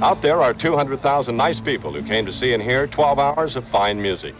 Out there are 200,000 nice people who came to see and hear 12 hours of fine music.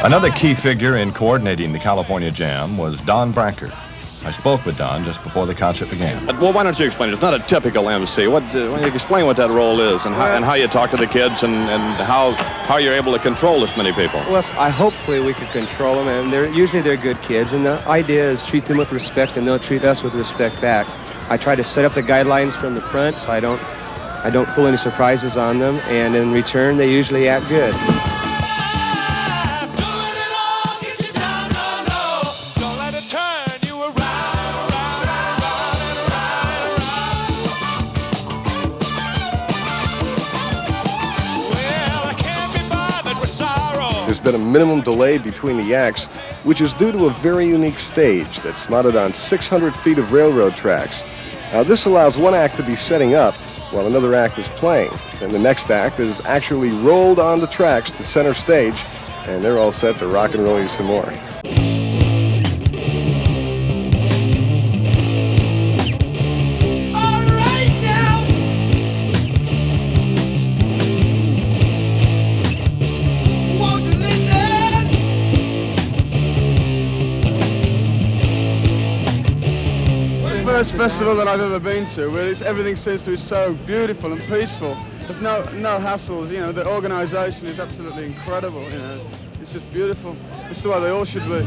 Another key figure in coordinating the California Jam was Don Branker. I spoke with Don just before the concert began. Well, why don't you explain? It's not a typical MC. Why don't you explain what that role is and how you talk to the kids and how you're able to control this many people? Well, hopefully we could control them, and they're good kids, and the idea is treat them with respect, and they'll treat us with respect back. I try to set up the guidelines from the front, so I don't pull any surprises on them, and in return, they usually act good. There's been a minimum delay between the acts, which is due to a very unique stage that's mounted on 600 feet of railroad tracks. Now, this allows one act to be setting up while another act is playing. And the next act is actually rolled on the tracks to center stage, and they're all set to rock and roll you some more. First festival that I've ever been to, where everything seems to be so beautiful and peaceful. There's no hassles, you know, the organisation is absolutely incredible, you know. It's just beautiful. It's the way they all should be.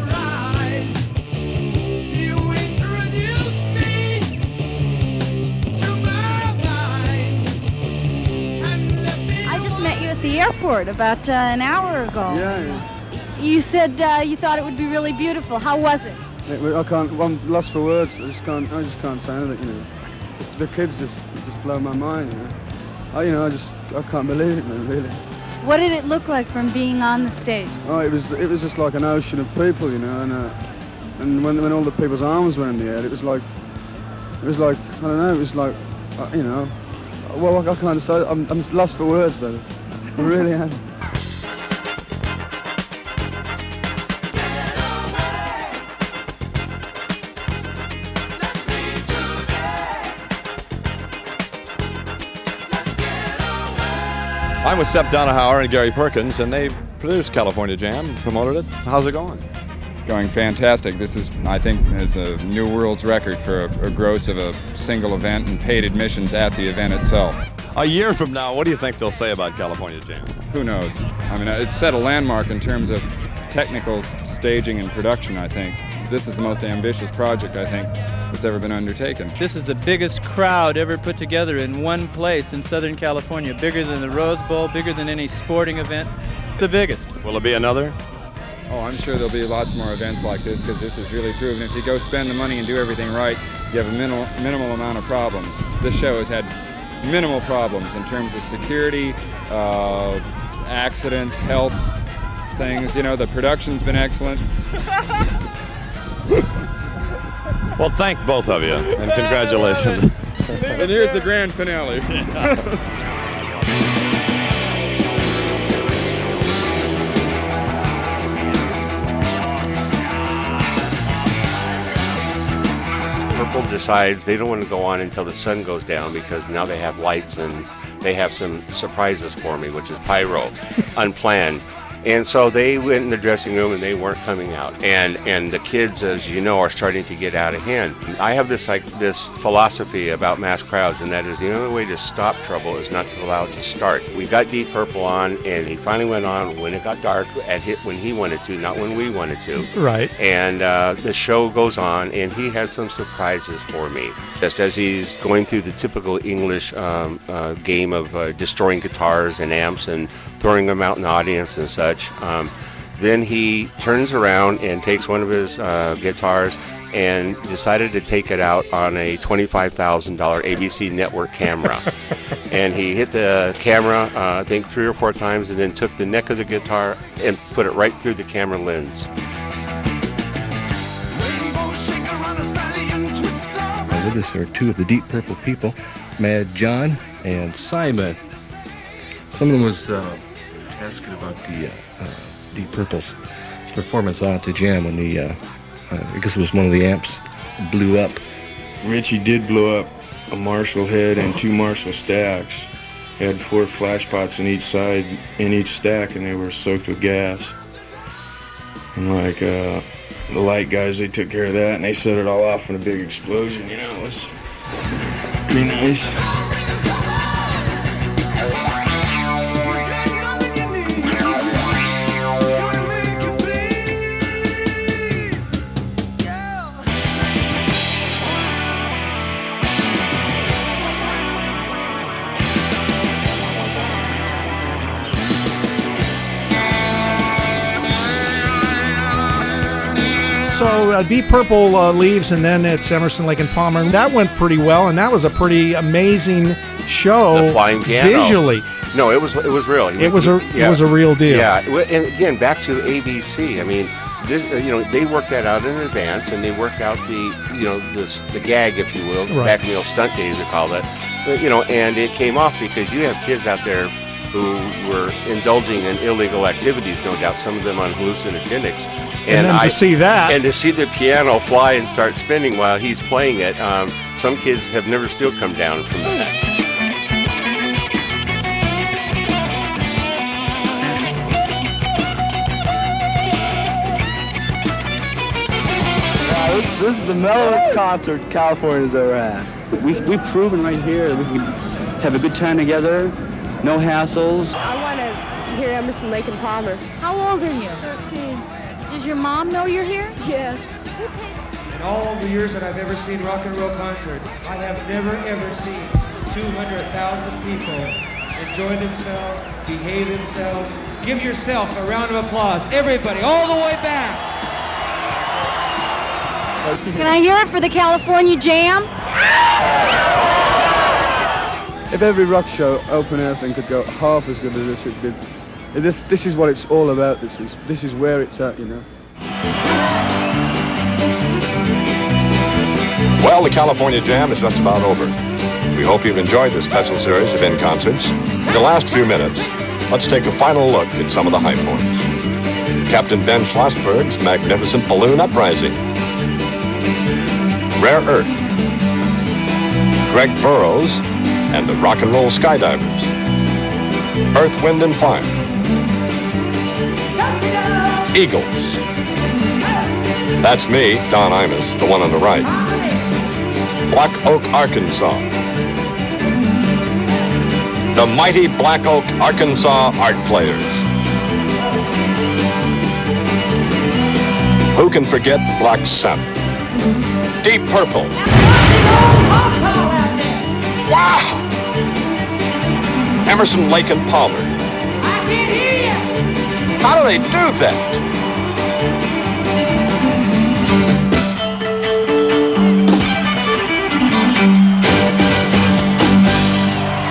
I just met you at the airport about an hour ago. Yeah. You said you thought it would be really beautiful. How was it? I'm lost for words. I just can't say anything. You know, the kids just blow my mind. You know, I can't believe it, man. Really. What did it look like from being on the stage? Oh, it was just like an ocean of people, you know, and when all the people's arms were in the air, it was like I don't know, it was like you know, well, I can't say. I'm lost for words, baby. I really am. I'm with Sepp Donahauer and Gary Perkins, and they produced California Jam, promoted it. How's it going? Going fantastic. This is, I think, is a new world's record for a gross of a single event and paid admissions at the event itself. A year from now, what do you think they'll say about California Jam? Who knows? I mean, it set a landmark in terms of technical staging and production, I think. This is the most ambitious project, I think, that's ever been undertaken. This is the biggest crowd ever put together in one place in Southern California. Bigger than the Rose Bowl, bigger than any sporting event, the biggest. Will there be another? Oh, I'm sure there'll be lots more events like this, because this is really proven if you go spend the money and do everything right, you have a minimal amount of problems. This show has had minimal problems in terms of security, accidents, health, things. You know, the production's been excellent. Well, thank both of you, and congratulations. And here's the grand finale. Purple decides they don't want to go on until the sun goes down, because now they have lights and they have some surprises for me, which is pyro, unplanned. And so they went in the dressing room and they weren't coming out. And the kids, as you know, are starting to get out of hand. I have this philosophy about mass crowds, and that is the only way to stop trouble is not to allow it to start. We got Deep Purple on, and he finally went on when it got dark, when he wanted to, not when we wanted to. Right. And the show goes on, and he has some surprises for me. Just as he's going through the typical English game of destroying guitars and amps and throwing them out in the audience and such. Then he turns around and takes one of his guitars and decided to take it out on a $25,000 ABC network camera. And he hit the camera, I think 3 or 4 times, and then took the neck of the guitar and put it right through the camera lens. With us are 2 of the Deep Purple people, Mad John and Simon. Someone was asking about the Deep Purple's performance out at the jam when the, I guess it was one of the amps blew up. Richie did blow up a Marshall head and 2 Marshall stacks. He had 4 flash pots in each side, in each stack, and they were soaked with gas. And like, the light guys, they took care of that, and they set it all off in a big explosion, you know, it was pretty nice. So Deep Purple leaves, and then it's Emerson, Lake and Palmer. And that went pretty well, and that was a pretty amazing show. The flying piano. Visually. No, it was real. It was a real deal. Yeah, and again, back to ABC. I mean, this, they worked that out in advance, and they worked out the gag, if you will, right. back in the old stunt days, they call it. And it came off because you have kids out there who were indulging in illegal activities, no doubt, some of them on hallucinogenics. And then to see that. And to see the piano fly and start spinning while he's playing it, some kids have never still come down from that. Wow, this is the mellowest concert California's ever had. We've proven right here that we can have a good time together, no hassles. I want to hear Emerson, Lake and Palmer. How old are you? 13. Does your mom know you're here? Yes. In all the years that I've ever seen rock and roll concerts, I have never ever seen 200,000 people enjoy themselves, behave themselves. Give yourself a round of applause. Everybody, all the way back. Can I hear it for the California Jam? If every rock show, open air thing, could go half as good as this, it'd be. This is what it's all about. This is where it's at, you know. Well, the California Jam is just about over. We hope you've enjoyed this special series of in-concerts. In the last few minutes, let's take a final look at some of the high points. Captain Ben Schlossberg's magnificent balloon uprising. Rare Earth. Greg Burrows and the Rock and Roll Skydivers. Earth, Wind and Fire. Eagles. That's me, Don Imus, the one on the right. Black Oak, Arkansas. The mighty Black Oak, Arkansas Art Players. Who can forget Black Sabbath? Deep Purple. Wow! Emerson, Lake and Palmer. I can't hear you. How do they do that?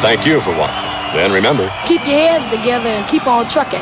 Thank you for watching. And remember, Keep your heads together and keep on trucking.